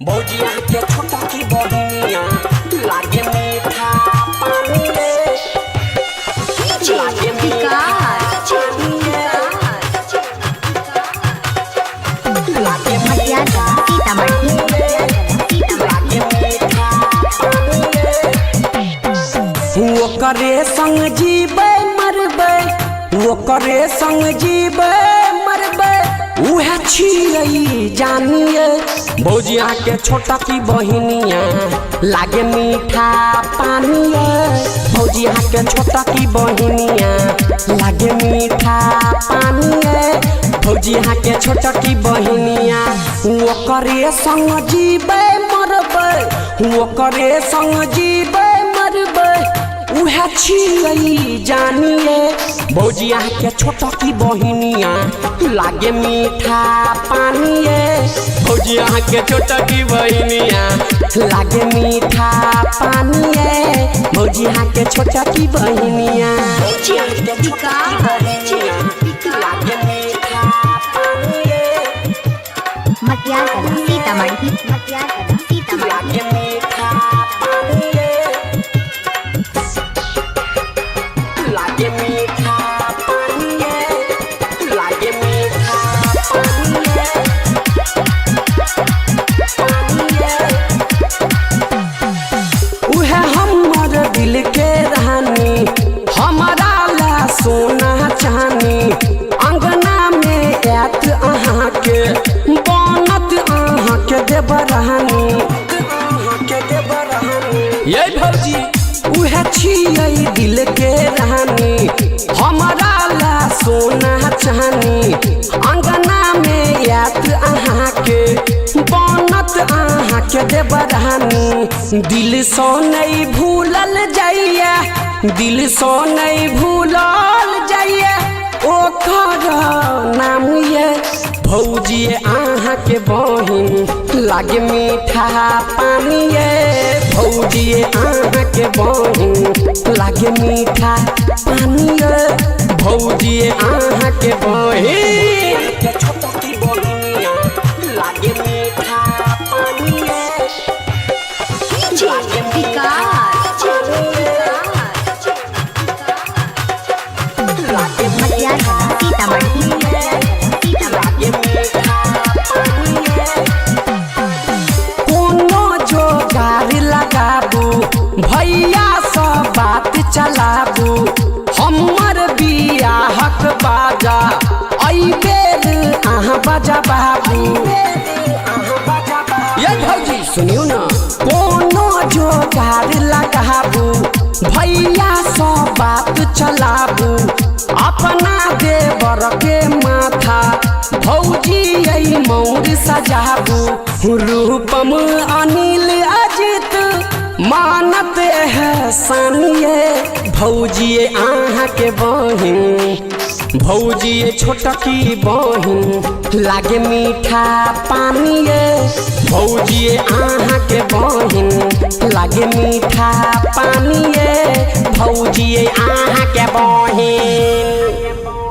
भौजिया के छोटा की बहिनिया लागे मीठा पानी रे लागे मीठा लागे मीठा सीतामढ़ी लागे मीठा पानी रे वो करे संग जीवे मरबे वो करे संग जीवे मरबे उहे छियै जानिए भौजिया के छोटा की बहिनिया लागे मीठा पानी भौजिया के छोटा की बहिनिया लागे मीठा पानी भौजिया के छोटा की बहिनिया वो करे संग जीवे मरबे वो करे संग जीवे मरबे उहे छियै जानिए भौजिया के छोटा की बहिनिया लागे मीठा पानी भौजिया के छोटा की बहिनिया लागे मीठा पानी भौजिया के छोटा की बहिनिया भौजिया के छोटा की बहिनिया लागे मीठा पानी मटिया सीतामढ़ी लागे मीठा पानी लागे मीठा पानी लागे मीठा उहे हमर दिल के रानी हमारा ला सोना चानी अंगना में आत अहाँ के बनत अहाँ के देवरानी ये भौजी उहे छियै दिल के रानी हमारा ला सोना चानी अंगना में आत अहाँ के बनत अहाँ के देवरानी दिल सो नहीं भूलल जाइए दिल सो नहीं भूलल जाइए ओकर नाम ये भौजी अहाँ के बहिन लागे मीठा पानी भौजी अहाँ के बहिन लागे मीठा पानी भौजी अहाँ के बहिन के छोटा की बहिनिया लागे मीठा पानी लागे मीठा लागे मटिया सीतामढ़ी लागे मीठा पानी कोनो जोगार लगाबू भैया सब बात चलाबू हमर बियाहक बाजा अइबेर अहाँ बजा बाबू ये भौजी सुनियो ना कोनो जोगार लगाबू भैया सब बात चलाबू अपना देवर के माथा भौजी यही मौर सजाबू रूपम अनिल अजित मानत है सानिए भौजी अहाँ के बहिन भौजी छोटा की बहिन लागे मीठा पानी भौजी अहाँ के बहिन लागे मीठा पानी भौजी अहाँ के बहिन।